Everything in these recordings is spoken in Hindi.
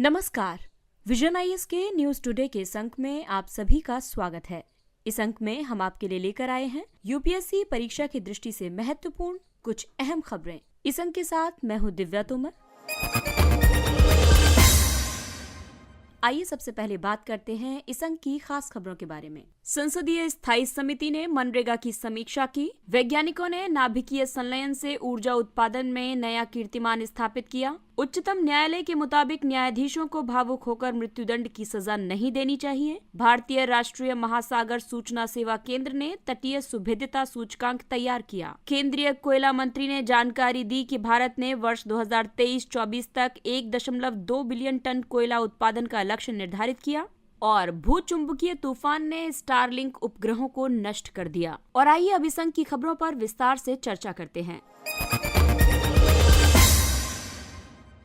नमस्कार। विजन आईएएस के न्यूज टुडे के इस अंक में आप सभी का स्वागत है। इस अंक में हम आपके लिए लेकर आए हैं यूपीएससी परीक्षा की दृष्टि से महत्वपूर्ण कुछ अहम खबरें। इस अंक के साथ मैं हूं दिव्या तोमर। आइए सबसे पहले बात करते हैं इस अंक की खास खबरों के बारे में। संसदीय स्थायी समिति ने मनरेगा की समीक्षा की। वैज्ञानिकों ने नाभिकीय संलयन से ऊर्जा उत्पादन में नया कीर्तिमान स्थापित किया। उच्चतम न्यायालय के मुताबिक न्यायाधीशों को भावुक होकर मृत्युदंड की सजा नहीं देनी चाहिए। भारतीय राष्ट्रीय महासागर सूचना सेवा केंद्र ने तटीय सुभेद्यता सूचकांक तैयार किया। केंद्रीय कोयला मंत्री ने जानकारी दी कि भारत ने वर्ष 2023-24 तक 1.2 बिलियन टन कोयला उत्पादन का लक्ष्य निर्धारित किया। और भूचुंबकीय तूफान ने स्टारलिंक उपग्रहों को नष्ट कर दिया। और आइए अब इस अंक की खबरों पर विस्तार से चर्चा करते हैं।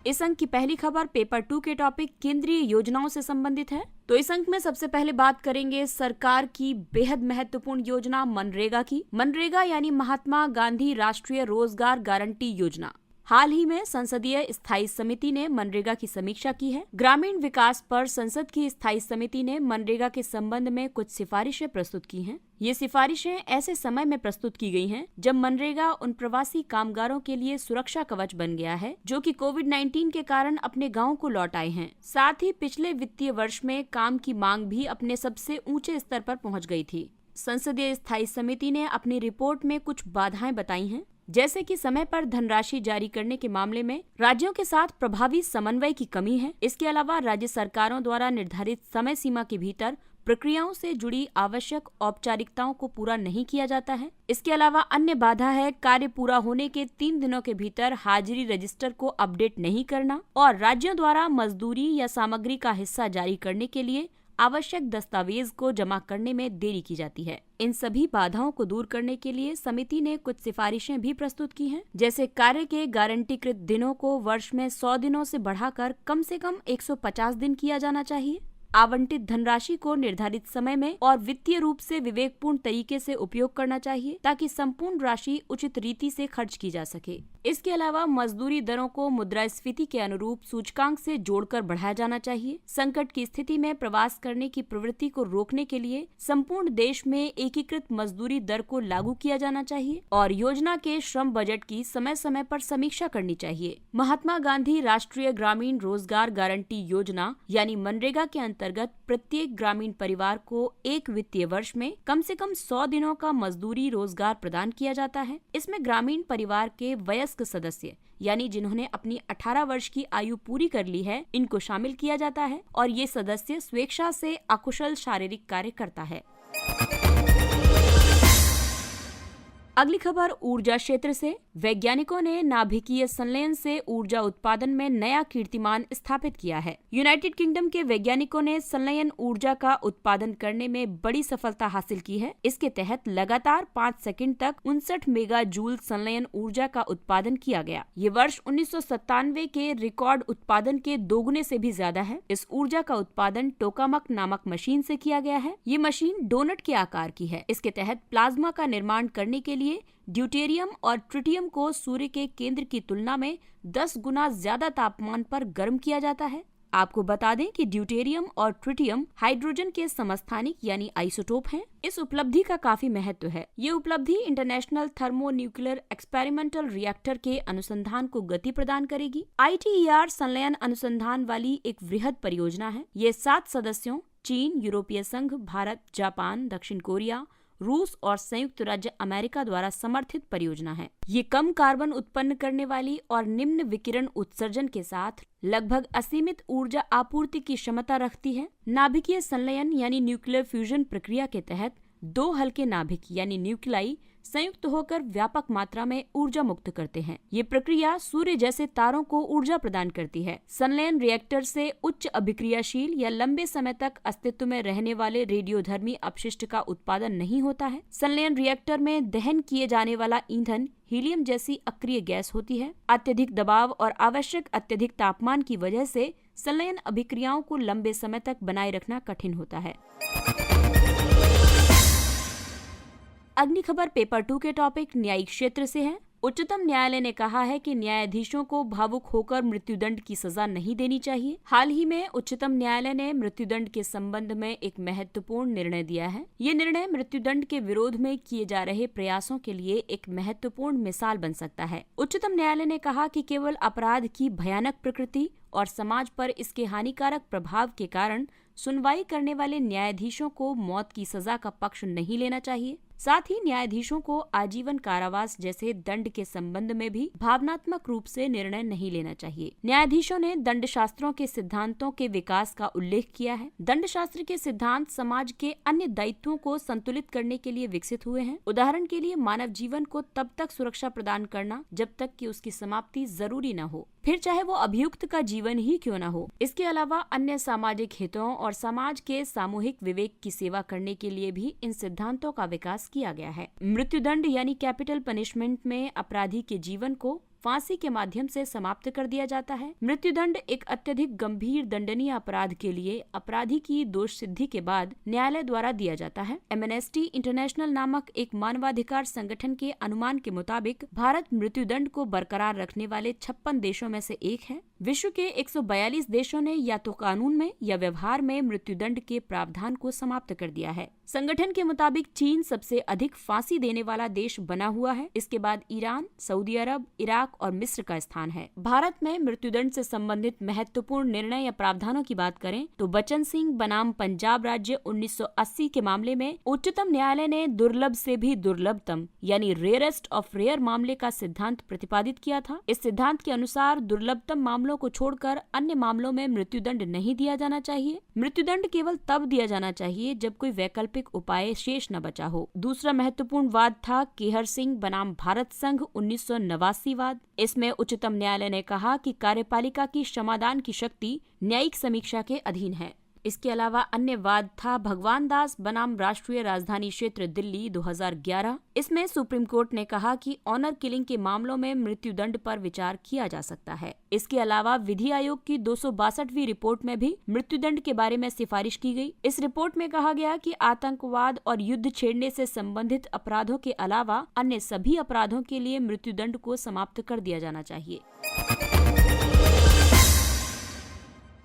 इस अंक की पहली खबर पेपर 2 के टॉपिक केंद्रीय योजनाओं से संबंधित है। तो इस अंक में सबसे पहले बात करेंगे सरकार की बेहद महत्वपूर्ण योजना मनरेगा की। मनरेगा यानी महात्मा गांधी राष्ट्रीय रोजगार गारंटी योजना। हाल ही में संसदीय स्थायी समिति ने मनरेगा की समीक्षा की है। ग्रामीण विकास पर संसद की स्थायी समिति ने मनरेगा के संबंध में कुछ सिफारिशें प्रस्तुत की हैं। ये सिफारिशें ऐसे समय में प्रस्तुत की गई हैं जब मनरेगा उन प्रवासी कामगारों के लिए सुरक्षा कवच बन गया है जो कि कोविड-19 के कारण अपने गांव को लौट आए हैं। साथ ही पिछले वित्तीय वर्ष में काम की मांग भी अपने सबसे ऊंचे स्तर पर पहुंच गई थी। संसदीय स्थायी समिति ने अपनी रिपोर्ट में कुछ बाधाएं बताई हैं, जैसे कि समय पर धनराशि जारी करने के मामले में राज्यों के साथ प्रभावी समन्वय की कमी है। इसके अलावा राज्य सरकारों द्वारा निर्धारित समय सीमा के भीतर प्रक्रियाओं से जुड़ी आवश्यक औपचारिकताओं को पूरा नहीं किया जाता है। इसके अलावा अन्य बाधा है कार्य पूरा होने के 3 दिनों के भीतर हाजिरी रजिस्टर को अपडेट नहीं करना और राज्यों द्वारा मजदूरी या सामग्री का हिस्सा जारी करने के लिए आवश्यक दस्तावेज को जमा करने में देरी की जाती है। इन सभी बाधाओं को दूर करने के लिए समिति ने कुछ सिफारिशें भी प्रस्तुत की हैं, जैसे कार्य के गारंटीकृत दिनों को वर्ष में 100 दिनों से बढ़ाकर कम से कम 150 दिन किया जाना चाहिए। आवंटित धनराशि को निर्धारित समय में और वित्तीय रूप से विवेकपूर्ण तरीके से उपयोग करना चाहिए ताकि संपूर्ण राशि उचित रीति से खर्च की जा सके। इसके अलावा मजदूरी दरों को मुद्रास्फीति के अनुरूप सूचकांक से जोड़कर बढ़ाया जाना चाहिए। संकट की स्थिति में प्रवास करने की प्रवृत्ति को रोकने के लिए संपूर्ण देश में एकीकृत मजदूरी दर को लागू किया जाना चाहिए और योजना के श्रम बजट की समय समय पर समीक्षा करनी चाहिए। महात्मा गांधी राष्ट्रीय ग्रामीण रोजगार गारंटी योजना यानी मनरेगा के अंतर्गत प्रत्येक ग्रामीण परिवार को एक वित्तीय वर्ष में कम से कम 100 दिनों का मजदूरी रोजगार प्रदान किया जाता है। इसमें ग्रामीण परिवार के वयस्क सदस्य यानी जिन्होंने अपनी 18 वर्ष की आयु पूरी कर ली है, इनको शामिल किया जाता है और ये सदस्य स्वेच्छा से अकुशल शारीरिक कार्य करता है। अगली खबर ऊर्जा क्षेत्र से। वैज्ञानिकों ने नाभिकीय संलयन से ऊर्जा उत्पादन में नया कीर्तिमान स्थापित किया है। यूनाइटेड किंगडम के वैज्ञानिकों ने संलयन ऊर्जा का उत्पादन करने में बड़ी सफलता हासिल की है। इसके तहत लगातार 5 सेकंड तक 59 मेगा जूल संलयन ऊर्जा का उत्पादन किया गया। ये वर्ष 1997 के रिकॉर्ड उत्पादन के दोगुने से भी ज्यादा है। इस ऊर्जा का उत्पादन टोकामक नामक मशीन से किया गया है। ये मशीन डोनट के आकार की है। इसके तहत प्लाज्मा का निर्माण करने के लिए ड्यूटेरियम और ट्रिटियम को सूर्य के केंद्र की तुलना में 10 गुना ज्यादा तापमान पर गर्म किया जाता है। आपको बता दें कि ड्यूटेरियम और ट्रिटियम हाइड्रोजन के समस्थानिक यानी आइसोटोप हैं। इस उपलब्धि का काफी महत्व है। ये उपलब्धि इंटरनेशनल थर्मोन्यूक्लियर एक्सपेरिमेंटल रिएक्टर के अनुसंधान को गति प्रदान करेगी। ITER संलयन अनुसंधान वाली एक वृहद परियोजना है। ये 7 सदस्यों चीन, यूरोपीय संघ, भारत, जापान, दक्षिण कोरिया, रूस और संयुक्त राज्य अमेरिका द्वारा समर्थित परियोजना है। ये कम कार्बन उत्पन्न करने वाली और निम्न विकिरण उत्सर्जन के साथ लगभग असीमित ऊर्जा आपूर्ति की क्षमता रखती है। नाभिकीय संलयन यानी न्यूक्लियर फ्यूजन प्रक्रिया के तहत 2 हल्के नाभिक यानी न्यूक्लाई संयुक्त होकर व्यापक मात्रा में ऊर्जा मुक्त करते हैं। ये प्रक्रिया सूर्य जैसे तारों को ऊर्जा प्रदान करती है। संलयन रिएक्टर से उच्च अभिक्रियाशील या लंबे समय तक अस्तित्व में रहने वाले रेडियोधर्मी अपशिष्ट का उत्पादन नहीं होता है। संलयन रिएक्टर में दहन किए जाने वाला ईंधन हीलियम जैसी अक्रिय गैस होती है। अत्यधिक दबाव और आवश्यक अत्यधिक तापमान की वजह से संलयन अभिक्रियाओं को लंबे समय तक बनाए रखना कठिन होता है। अगली खबर पेपर 2 के टॉपिक न्यायिक क्षेत्र से है। उच्चतम न्यायालय ने कहा है कि न्यायाधीशों को भावुक होकर मृत्युदंड की सजा नहीं देनी चाहिए। हाल ही में उच्चतम न्यायालय ने मृत्युदंड के संबंध में एक महत्वपूर्ण निर्णय दिया है। ये निर्णय मृत्युदंड के विरोध में किए जा रहे प्रयासों के लिए एक महत्वपूर्ण मिसाल बन सकता है। उच्चतम न्यायालय ने कहा कि केवल अपराध की भयानक प्रकृति और समाज पर इसके हानिकारक प्रभाव के कारण सुनवाई करने वाले न्यायाधीशों को मौत की सजा का पक्ष नहीं लेना चाहिए। साथ ही न्यायाधीशों को आजीवन कारावास जैसे दंड के संबंध में भी भावनात्मक रूप से निर्णय नहीं लेना चाहिए। न्यायाधीशों ने दंड शास्त्रों के सिद्धांतों के विकास का उल्लेख किया है। दंड शास्त्र के सिद्धांत समाज के अन्य दायित्वों को संतुलित करने के लिए विकसित हुए हैं। उदाहरण के लिए मानव जीवन को तब तक सुरक्षा प्रदान करना जब तक कि उसकी समाप्ति जरूरी न हो, फिर चाहे वो अभियुक्त का जीवन ही क्यों न हो। इसके अलावा अन्य सामाजिक हितों और समाज के सामूहिक विवेक की सेवा करने के लिए भी इन सिद्धांतों का विकास किया गया है। मृत्युदंड यानी कैपिटल पनिशमेंट में अपराधी के जीवन को फांसी के माध्यम से समाप्त कर दिया जाता है। मृत्युदंड एक अत्यधिक गंभीर दंडनीय अपराध के लिए अपराधी की दोष सिद्धि के बाद न्यायालय द्वारा दिया जाता है। एमनेस्टी इंटरनेशनल नामक एक मानवाधिकार संगठन के अनुमान के मुताबिक भारत मृत्युदंड को बरकरार रखने वाले 56 देशों में से एक है। विश्व के 142 देशों ने या तो कानून में या व्यवहार में मृत्युदंड के प्रावधान को समाप्त कर दिया है। संगठन के मुताबिक चीन सबसे अधिक फांसी देने वाला देश बना हुआ है। इसके बाद ईरान, सऊदी अरब, इराक और मिस्र का स्थान है। भारत में मृत्युदंड से संबंधित महत्वपूर्ण निर्णय या प्रावधानों की बात करें तो बचन सिंह बनाम पंजाब राज्य 1980 के मामले में उच्चतम न्यायालय ने दुर्लभ से भी दुर्लभतम यानी रेयरेस्ट ऑफ रेयर मामले का सिद्धांत प्रतिपादित किया था। इस सिद्धांत के अनुसार दुर्लभतम मामलों को छोड़कर अन्य मामलों में मृत्युदंड नहीं दिया जाना चाहिए। मृत्युदंड केवल तब दिया जाना चाहिए जब कोई वैकल्पिक उपाय शेष न बचा हो। दूसरा महत्वपूर्ण वाद था केहर सिंह बनाम भारत संघ 1989 वाद। इसमें उच्चतम न्यायालय ने कहा कि कार्यपालिका की क्षमादान की शक्ति न्यायिक समीक्षा के अधीन है। इसके अलावा अन्य वाद था भगवान दास बनाम राष्ट्रीय राजधानी क्षेत्र दिल्ली 2011। इसमें सुप्रीम कोर्ट ने कहा कि ऑनर किलिंग के मामलों में मृत्युदंड पर विचार किया जा सकता है। इसके अलावा विधि आयोग की 262वीं रिपोर्ट में भी मृत्युदंड के बारे में सिफारिश की गई। इस रिपोर्ट में कहा गया कि आतंकवाद और युद्ध छेड़ने से संबंधित अपराधों के अलावा अन्य सभी अपराधों के लिए मृत्युदंड को समाप्त कर दिया जाना चाहिए।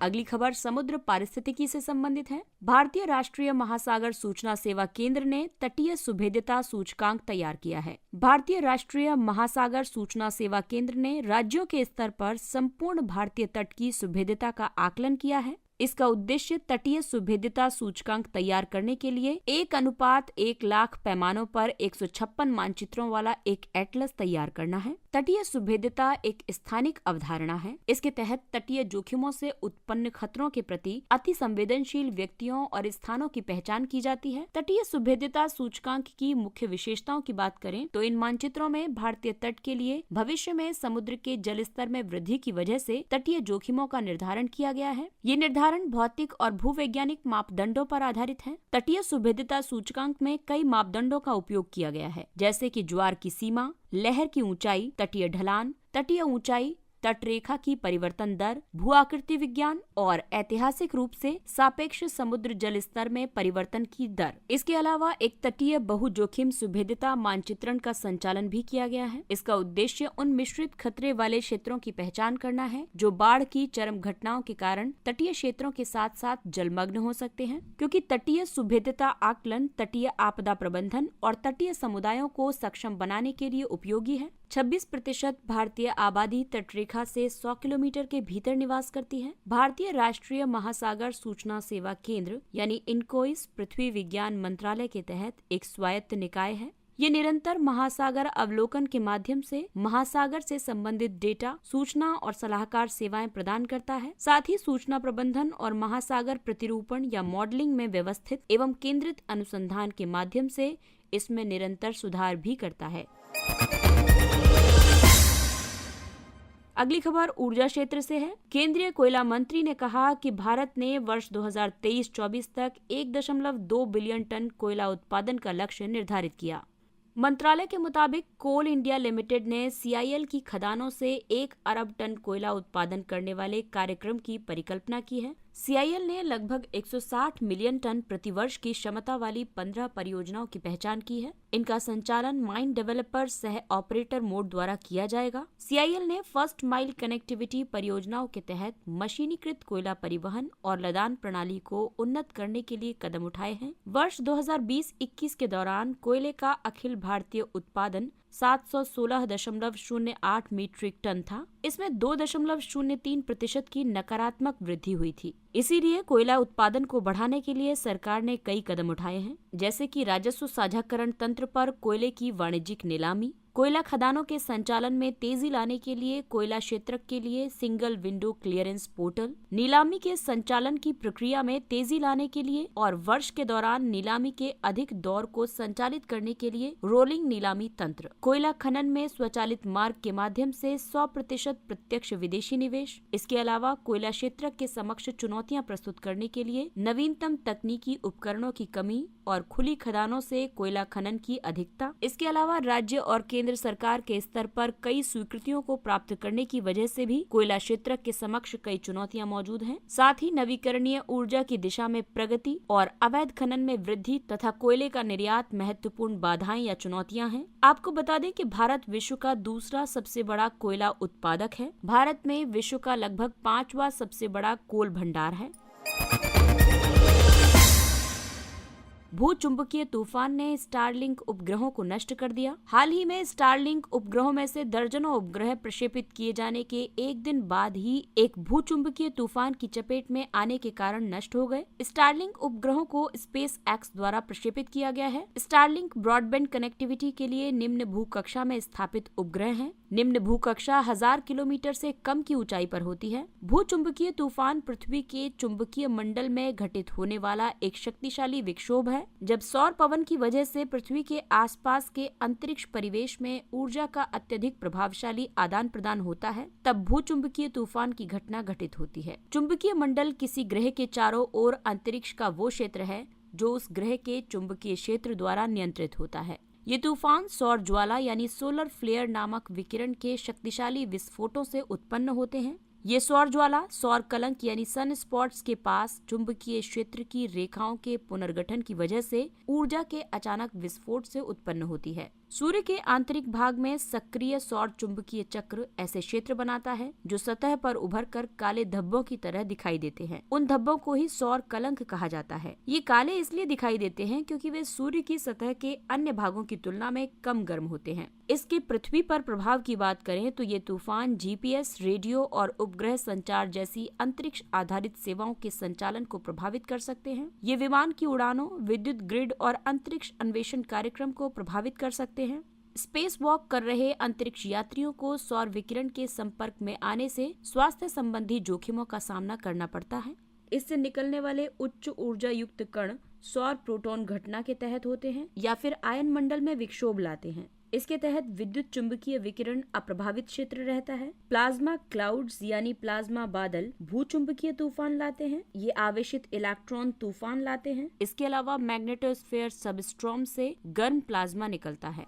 अगली खबर समुद्र पारिस्थितिकी से संबंधित है। भारतीय राष्ट्रीय महासागर सूचना सेवा केंद्र ने तटीय सुभेद्यता सूचकांक तैयार किया है। भारतीय राष्ट्रीय महासागर सूचना सेवा केंद्र ने राज्यों के स्तर पर संपूर्ण भारतीय तट की सुभेद्यता का आकलन किया है। इसका उद्देश्य तटीय सुभेद्यता सूचकांक तैयार करने के लिए 1:1,00,000 पैमानों पर 156 मानचित्रों वाला एक एटलस तैयार करना है। तटीय सुभेद्यता एक स्थानिक अवधारणा है। इसके तहत तटीय जोखिमों से उत्पन्न खतरों के प्रति अति संवेदनशील व्यक्तियों और स्थानों की पहचान की जाती है। तटीय सुभेद्यता सूचकांक की मुख्य विशेषताओं की बात करें तो इन मानचित्रों में भारतीय तट के लिए भविष्य में समुद्र के जल स्तर में वृद्धि की वजह से तटीय जोखिमों का निर्धारण किया गया है। ये निर्धारण भौतिक और भूवैज्ञानिक मापदंडों पर आधारित है। तटीय सुभेद्यता सूचकांक में कई मापदंडों का उपयोग किया गया है, जैसे कि ज्वार की सीमा, लहर की ऊंचाई, तटीय ढलान, तटीय ऊंचाई, तट रेखा की परिवर्तन दर, भू आकृति विज्ञान और ऐतिहासिक रूप से सापेक्ष समुद्र जल स्तर में परिवर्तन की दर। इसके अलावा एक तटीय बहु जोखिम सुभेद्यता मानचित्रण का संचालन भी किया गया है। इसका उद्देश्य उन मिश्रित खतरे वाले क्षेत्रों की पहचान करना है जो बाढ़ की चरम घटनाओं के कारण तटीय क्षेत्रों के साथ साथ जलमग्न हो सकते हैं, क्योंकि तटीय सुभेद्यता आकलन तटीय आपदा प्रबंधन और तटीय समुदायों को सक्षम बनाने के लिए उपयोगी है। 26% भारतीय आबादी तटरेखा से 100 किलोमीटर के भीतर निवास करती है। भारतीय राष्ट्रीय महासागर सूचना सेवा केंद्र यानी इनकोइस पृथ्वी विज्ञान मंत्रालय के तहत एक स्वायत्त निकाय है। ये निरंतर महासागर अवलोकन के माध्यम से महासागर से संबंधित डेटा, सूचना और सलाहकार सेवाएं प्रदान करता है। साथ ही सूचना प्रबंधन और महासागर प्रतिरूपण या मॉडलिंग में व्यवस्थित एवं केंद्रित अनुसंधान के माध्यम से इसमें निरंतर सुधार भी करता है। अगली खबर ऊर्जा क्षेत्र से है। केंद्रीय कोयला मंत्री ने कहा कि भारत ने वर्ष 2023-24 तक 1.2 बिलियन टन कोयला उत्पादन का लक्ष्य निर्धारित किया। मंत्रालय के मुताबिक कोल इंडिया लिमिटेड ने CIL की खदानों से 1 अरब टन कोयला उत्पादन करने वाले कार्यक्रम की परिकल्पना की है। CIL ने लगभग 160 मिलियन टन प्रतिवर्ष की क्षमता वाली 15 परियोजनाओं की पहचान की है। इनका संचालन माइन डेवलपर सह ऑपरेटर मोड द्वारा किया जाएगा। CIL ने फर्स्ट माइल कनेक्टिविटी परियोजनाओं के तहत मशीनीकृत कोयला परिवहन और लदान प्रणाली को उन्नत करने के लिए कदम उठाए हैं। वर्ष 2020-21 के दौरान कोयले का अखिल भारतीय उत्पादन 716.08 मीट्रिक टन था। इसमें 2.03% की नकारात्मक वृद्धि हुई थी। इसीलिए कोयला उत्पादन को बढ़ाने के लिए सरकार ने कई कदम उठाए हैं, जैसे कि राजस्व साझाकरण तंत्र पर कोयले की वाणिज्यिक नीलामी, कोयला खदानों के संचालन में तेजी लाने के लिए कोयला क्षेत्र के लिए सिंगल विंडो क्लियरेंस पोर्टल, नीलामी के संचालन की प्रक्रिया में तेजी लाने के लिए और वर्ष के दौरान नीलामी के अधिक दौर को संचालित करने के लिए रोलिंग नीलामी तंत्र, कोयला खनन में स्वचालित मार्ग के माध्यम से 100% प्रत्यक्ष विदेशी निवेश। इसके अलावा कोयला क्षेत्र के समक्ष चुनौतियां प्रस्तुत करने के लिए नवीनतम तकनीकी उपकरणों की कमी और खुली खदानों से कोयला खनन की अधिकता। इसके अलावा राज्य और केंद्र सरकार के स्तर पर कई स्वीकृतियों को प्राप्त करने की वजह से भी कोयला क्षेत्र के समक्ष कई चुनौतियां मौजूद हैं। साथ ही नवीकरणीय ऊर्जा की दिशा में प्रगति और अवैध खनन में वृद्धि तथा कोयले का निर्यात महत्वपूर्ण बाधाएं या चुनौतियां हैं। आपको बता दें कि भारत विश्व का दूसरा सबसे बड़ा कोयला उत्पादक है। भारत में विश्व का लगभग 5वां सबसे बड़ा कोल भंडार है। भूचुंबकीय तूफान ने स्टारलिंक उपग्रहों को नष्ट कर दिया। हाल ही में स्टारलिंक उपग्रहों में से दर्जनों उपग्रह प्रक्षेपित किए जाने के एक दिन बाद ही एक भूचुंबकीय तूफान की चपेट में आने के कारण नष्ट हो गए। स्टारलिंक उपग्रहों को स्पेस एक्स द्वारा प्रक्षेपित किया गया है। स्टारलिंक ब्रॉडबैंड कनेक्टिविटी के लिए निम्न भूकक्षा में स्थापित उपग्रह हैं। निम्न भूकक्षा 1000 किलोमीटर से कम की ऊंचाई पर होती है। भूचुंबकीय तूफान पृथ्वी के चुंबकीय मंडल में घटित होने वाला एक शक्तिशाली विक्षोभ है। जब सौर पवन की वजह से पृथ्वी के आसपास के अंतरिक्ष परिवेश में ऊर्जा का अत्यधिक प्रभावशाली आदान प्रदान होता है, तब भूचुंबकीय तूफान की घटना घटित होती है। चुंबकीय मंडल किसी ग्रह के चारों ओर अंतरिक्ष का वो क्षेत्र है जो उस ग्रह के चुंबकीय क्षेत्र द्वारा नियंत्रित होता है। ये तूफान सौर ज्वाला यानी सोलर फ्लेयर नामक विकिरण के शक्तिशाली विस्फोटों से उत्पन्न होते हैं। ये सौर ज्वाला सौर कलंक यानी सन स्पॉट्स के पास चुंबकीय क्षेत्र की रेखाओं के पुनर्गठन की वजह से ऊर्जा के अचानक विस्फोट से उत्पन्न होती है। सूर्य के आंतरिक भाग में सक्रिय सौर चुंबकीय चक्र ऐसे क्षेत्र बनाता है जो सतह पर उभर कर काले धब्बों की तरह दिखाई देते हैं। उन धब्बों को ही सौर कलंक कहा जाता है। ये काले इसलिए दिखाई देते हैं क्योंकि वे सूर्य की सतह के अन्य भागों की तुलना में कम गर्म होते हैं। इसके पृथ्वी पर प्रभाव की बात करें तो ये तूफान GPS, रेडियो और उपग्रह संचार जैसी अंतरिक्ष आधारित सेवाओं के संचालन को प्रभावित कर सकते हैं। ये विमान की उड़ानों, विद्युत ग्रिड और अंतरिक्ष अन्वेषण कार्यक्रम को प्रभावित कर सकते हैं। स्पेस वॉक कर रहे अंतरिक्ष यात्रियों को सौर विकिरण के संपर्क में आने से स्वास्थ्य संबंधी जोखिमों का सामना करना पड़ता है। इससे निकलने वाले उच्च ऊर्जा युक्त कण सौर प्रोटॉन घटना के तहत होते हैं या फिर आयन मंडल में विक्षोभ लाते हैं। इसके तहत विद्युत चुंबकीय विकिरण अप्रभावित क्षेत्र रहता है। प्लाज्मा क्लाउड्स यानी प्लाज्मा बादल भूचुंबकीय तूफान लाते हैं। ये आवेशित इलेक्ट्रॉन तूफान लाते हैं। इसके अलावा मैग्नेटोस्फीयर सबस्ट्रॉम से गर्म प्लाज्मा निकलता है।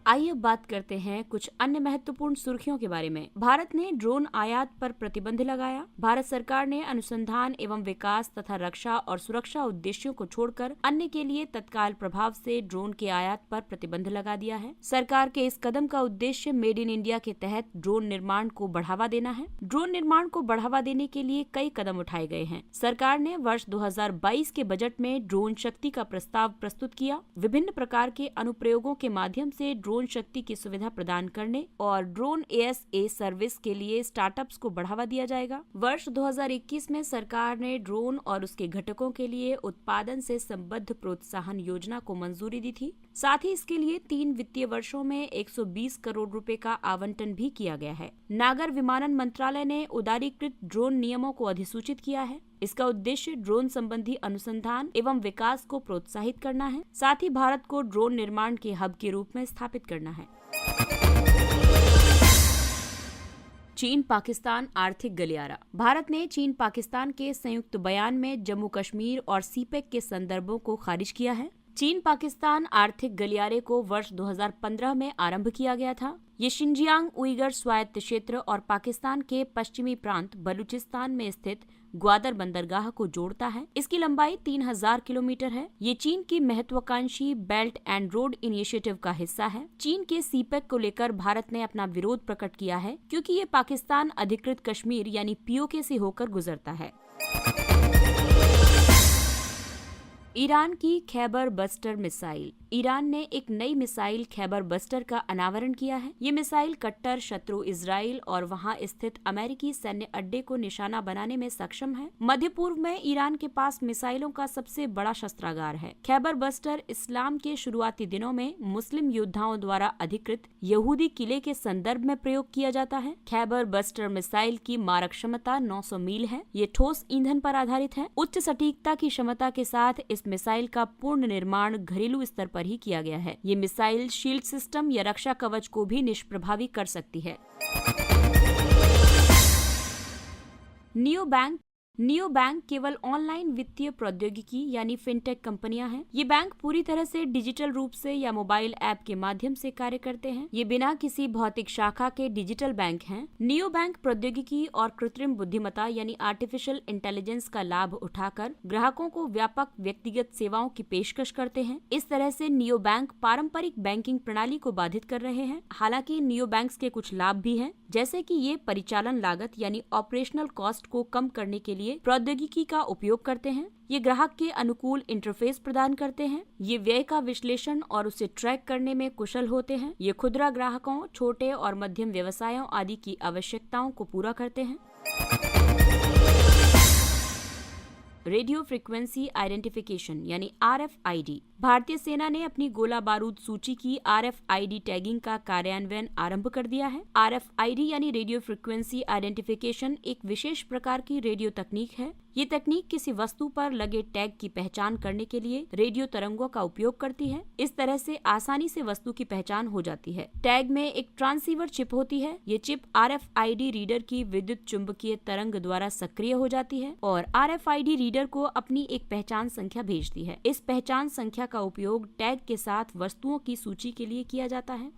आइए बात करते हैं कुछ अन्य महत्वपूर्ण सुर्खियों के बारे में। भारत ने ड्रोन आयात पर प्रतिबंध लगाया। भारत सरकार ने अनुसंधान एवं विकास तथा रक्षा और सुरक्षा उद्देश्यों को छोड़कर अन्य के लिए तत्काल प्रभाव से ड्रोन के आयात पर प्रतिबंध लगा दिया है। सरकार के इस कदम का उद्देश्य मेड इन इंडिया के तहत ड्रोन निर्माण को बढ़ावा देना है। ड्रोन निर्माण को बढ़ावा देने के लिए कई कदम उठाए गए हैं। सरकार ने वर्ष 2022 के बजट में ड्रोन शक्ति का प्रस्ताव प्रस्तुत किया। विभिन्न प्रकार के अनुप्रयोगों के माध्यम से ड्रोन शक्ति की सुविधा प्रदान करने और ड्रोन ASA सर्विस के लिए स्टार्टअप्स को बढ़ावा दिया जाएगा। वर्ष 2021 में सरकार ने ड्रोन और उसके घटकों के लिए उत्पादन से संबद्ध प्रोत्साहन योजना को मंजूरी दी थी। साथ ही इसके लिए 3 वित्तीय वर्षों में 120 करोड़ रुपए का आवंटन भी किया गया है। नागर विमानन मंत्रालय ने उदारीकृत ड्रोन नियमों को अधिसूचित किया है। इसका उद्देश्य ड्रोन संबंधी अनुसंधान एवं विकास को प्रोत्साहित करना है। साथ ही भारत को ड्रोन निर्माण के हब के रूप में स्थापित करना है। चीन पाकिस्तान आर्थिक गलियारा। भारत ने चीन पाकिस्तान के संयुक्त बयान में जम्मू कश्मीर और सीपेक के संदर्भों को खारिज किया है। चीन पाकिस्तान आर्थिक गलियारे को वर्ष 2015 में आरंभ किया गया था। ये शिनजियांग उइगर स्वायत्त क्षेत्र और पाकिस्तान के पश्चिमी प्रांत बलूचिस्तान में स्थित ग्वादर बंदरगाह को जोड़ता है। इसकी लंबाई 3000 किलोमीटर है। ये चीन की महत्वाकांक्षी बेल्ट एंड रोड इनिशिएटिव का हिस्सा है। चीन के सीपेक को लेकर भारत ने अपना विरोध प्रकट किया है, क्योंकि ये पाकिस्तान अधिकृत कश्मीर यानी पीओके से होकर गुजरता है। ईरान की खैबर बस्टर मिसाइल। ईरान ने एक नई मिसाइल खैबर बस्टर का अनावरण किया है। ये मिसाइल कट्टर शत्रु इजराइल और वहां स्थित अमेरिकी सैन्य अड्डे को निशाना बनाने में सक्षम है। मध्य पूर्व में ईरान के पास मिसाइलों का सबसे बड़ा शस्त्रागार है। खैबर बस्टर इस्लाम के शुरुआती दिनों में मुस्लिम योद्धाओं द्वारा अधिकृत यहूदी किले के संदर्भ में प्रयोग किया जाता है। खैबर बस्टर मिसाइल की मारक क्षमता 900 मील है। ये ठोस ईंधन पर आधारित है। उच्च सटीकता की क्षमता के साथ इस मिसाइल का पूर्ण निर्माण घरेलू स्तर पर ही किया गया है। ये मिसाइल शील्ड सिस्टम या रक्षा कवच को भी निष्प्रभावी कर सकती है। नियो बैंक केवल ऑनलाइन वित्तीय प्रौद्योगिकी यानी फिनटेक कंपनियां हैं। ये बैंक पूरी तरह से डिजिटल रूप से या मोबाइल ऐप के माध्यम से कार्य करते हैं। ये बिना किसी भौतिक शाखा के डिजिटल बैंक हैं। नियो बैंक प्रौद्योगिकी और कृत्रिम बुद्धिमत्ता यानी आर्टिफिशियल इंटेलिजेंस का लाभ उठाकर ग्राहकों को व्यापक व्यक्तिगत सेवाओं की पेशकश करते हैं। इस तरह से नियो बैंक पारंपरिक बैंकिंग प्रणाली को बाधित कर रहे हैं। हालांकि नियो बैंक्स के कुछ लाभ भी हैं, जैसे कि ये परिचालन लागत यानी ऑपरेशनल कॉस्ट को कम करने के लिए प्रौद्योगिकी का उपयोग करते हैं। ये ग्राहक के अनुकूल इंटरफेस प्रदान करते हैं। ये व्यय का विश्लेषण और उसे ट्रैक करने में कुशल होते हैं। ये खुदरा ग्राहकों, छोटे और मध्यम व्यवसायों आदि की आवश्यकताओं को पूरा करते हैं। रेडियो फ्रीक्वेंसी आइडेंटिफिकेशन यानी RFID। भारतीय सेना ने अपनी गोला बारूद सूची की RFID टैगिंग का कार्यान्वयन आरंभ कर दिया है। RFID यानी रेडियो फ्रीक्वेंसी आइडेंटिफिकेशन एक विशेष प्रकार की रेडियो तकनीक है। ये तकनीक किसी वस्तु पर लगे टैग की पहचान करने के लिए रेडियो तरंगों का उपयोग करती है। इस तरह से आसानी से वस्तु की पहचान हो जाती है। टैग में एक ट्रांसीवर चिप होती है। ये चिप RFID रीडर की विद्युत चुंबकीय तरंग द्वारा सक्रिय हो जाती है और RFID रीडर को अपनी एक पहचान संख्या भेजती है। इस पहचान संख्या का उपयोग टैग के साथ वस्तुओं की सूची के लिए किया जाता है।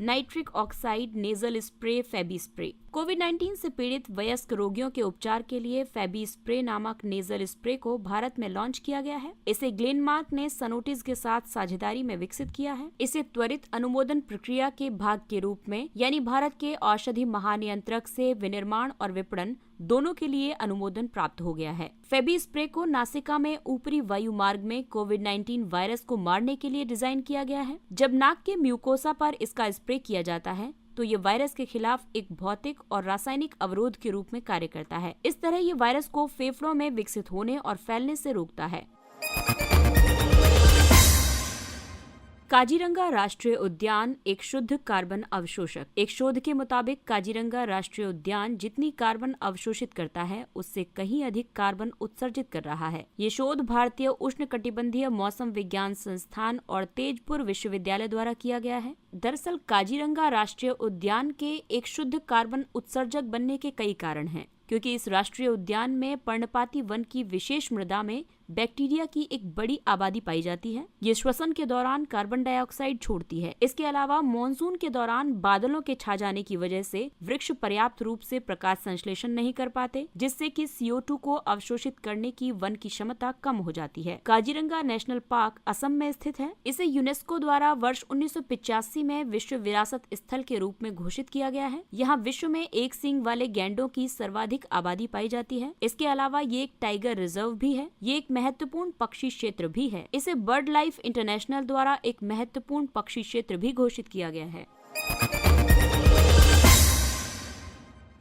Nitric oxide nasal spray फेबी spray. कोविड-19 से पीड़ित वयस्क रोगियों के उपचार के लिए फेबी स्प्रे नामक नेजल स्प्रे को भारत में लॉन्च किया गया है। इसे ग्लेनमार्क ने सनोटिस के साथ साझेदारी में विकसित किया है। इसे त्वरित अनुमोदन प्रक्रिया के भाग के रूप में यानी भारत के औषधि महानियंत्रक से विनिर्माण और विपणन दोनों के लिए अनुमोदन प्राप्त हो गया है। फेबी स्प्रे को नासिका में ऊपरी वायु मार्ग में कोविड-19 वायरस को मारने के लिए डिजाइन किया गया है। जब नाक के म्यूकोसा पर इसका स्प्रे किया जाता है तो ये वायरस के खिलाफ एक भौतिक और रासायनिक अवरोध के रूप में कार्य करता है। इस तरह ये वायरस को फेफड़ों में विकसित होने और फैलने से रोकता है। काजीरंगा राष्ट्रीय उद्यान एक शुद्ध कार्बन अवशोषक। एक शोध के मुताबिक काजीरंगा राष्ट्रीय उद्यान जितनी कार्बन अवशोषित करता है उससे कहीं अधिक कार्बन उत्सर्जित कर रहा है। ये शोध भारतीय उष्णकटिबंधीय मौसम विज्ञान संस्थान और तेजपुर विश्वविद्यालय द्वारा किया गया है। दरअसल काजीरंगा राष्ट्रीय उद्यान के एक शुद्ध कार्बन उत्सर्जक बनने के कई कारण हैं, क्योंकि इस राष्ट्रीय उद्यान में पर्णपाती वन की विशेष मृदा में बैक्टीरिया की एक बड़ी आबादी पाई जाती है। ये श्वसन के दौरान कार्बन डाइऑक्साइड छोड़ती है। इसके अलावा मॉनसून के दौरान बादलों के छा जाने की वजह से वृक्ष पर्याप्त रूप से प्रकाश संश्लेषण नहीं कर पाते, जिससे कि CO2 को अवशोषित करने की वन की क्षमता कम हो जाती है। काजीरंगा नेशनल पार्क असम में स्थित है। इसे यूनेस्को द्वारा वर्ष 1985 में विश्व विरासत स्थल के रूप में घोषित किया गया है। यहाँ विश्व में एक सींग वाले गैंडों की सर्वाधिक आबादी पाई जाती है। इसके अलावा ये एक टाइगर रिजर्व भी है। ये एक महत्वपूर्ण पक्षी क्षेत्र भी है। इसे बर्ड लाइफ इंटरनेशनल द्वारा एक महत्वपूर्ण पक्षी क्षेत्र भी घोषित किया गया है।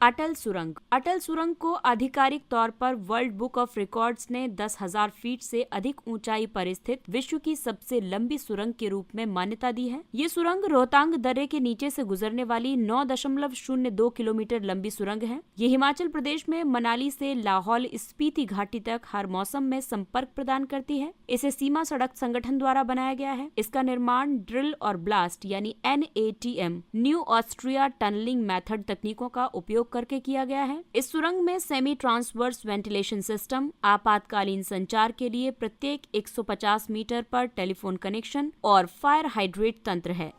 अटल सुरंग। अटल सुरंग को आधिकारिक तौर पर वर्ल्ड बुक ऑफ रिकॉर्ड्स ने 10,000 फीट से अधिक ऊंचाई पर स्थित विश्व की सबसे लंबी सुरंग के रूप में मान्यता दी है। ये सुरंग रोहतांग दर्रे के नीचे से गुजरने वाली 9.02 किलोमीटर लंबी सुरंग है। ये हिमाचल प्रदेश में मनाली से लाहौल स्पीति घाटी तक हर मौसम में संपर्क प्रदान करती है। इसे सीमा सड़क संगठन द्वारा बनाया गया है। इसका निर्माण ड्रिल और ब्लास्ट यानी NATM new Austria tunnelling method तकनीकों का उपयोग करके किया गया है। इस सुरंग में सेमी ट्रांसवर्स वेंटिलेशन सिस्टम, आपातकालीन संचार के लिए प्रत्येक 150 मीटर पर टेलीफोन कनेक्शन और फायर हाइड्रेट तंत्र है।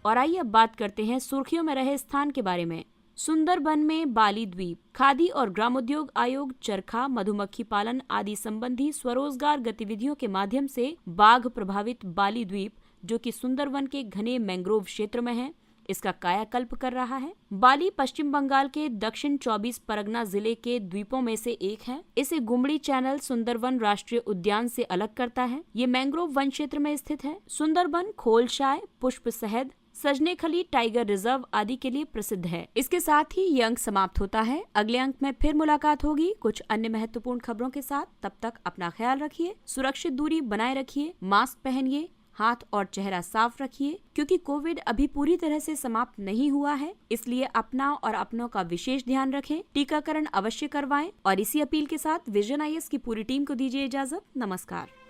और आइए अब बात करते हैं सुर्खियों में रहे स्थान के बारे में। सुंदरबन में बाली द्वीप। खादी और ग्रामोद्योग आयोग चरखा, मधुमक्खी पालन आदि संबंधी स्वरोजगार गतिविधियों के माध्यम से बाघ प्रभावित बाली द्वीप, जो कि सुंदरबन के घने मैंग्रोव क्षेत्र में है, इसका कायाकल्प कर रहा है। बाली पश्चिम बंगाल के दक्षिण 24 परगना जिले के द्वीपों में से एक है। इसे गुमड़ी चैनल सुंदरबन राष्ट्रीय उद्यान से अलग करता है। ये मैंग्रोव वन क्षेत्र में स्थित है। सुंदरबन खोलशाय, पुष्प सहद, सजनेखली टाइगर रिजर्व आदि के लिए प्रसिद्ध है। इसके साथ ही ये अंक समाप्त होता है। अगले अंक में फिर मुलाकात होगी कुछ अन्य महत्वपूर्ण खबरों के साथ। तब तक अपना ख्याल रखिए, सुरक्षित दूरी बनाए रखिए, मास्क पहनिए, हाथ और चेहरा साफ रखिए, क्योंकि कोविड अभी पूरी तरह से समाप्त नहीं हुआ है, इसलिए अपना और अपनों का विशेष ध्यान रखें। टीकाकरण अवश्य करवाएं और इसी अपील के साथ विजन IAS की पूरी टीम को दीजिए इजाजत। नमस्कार।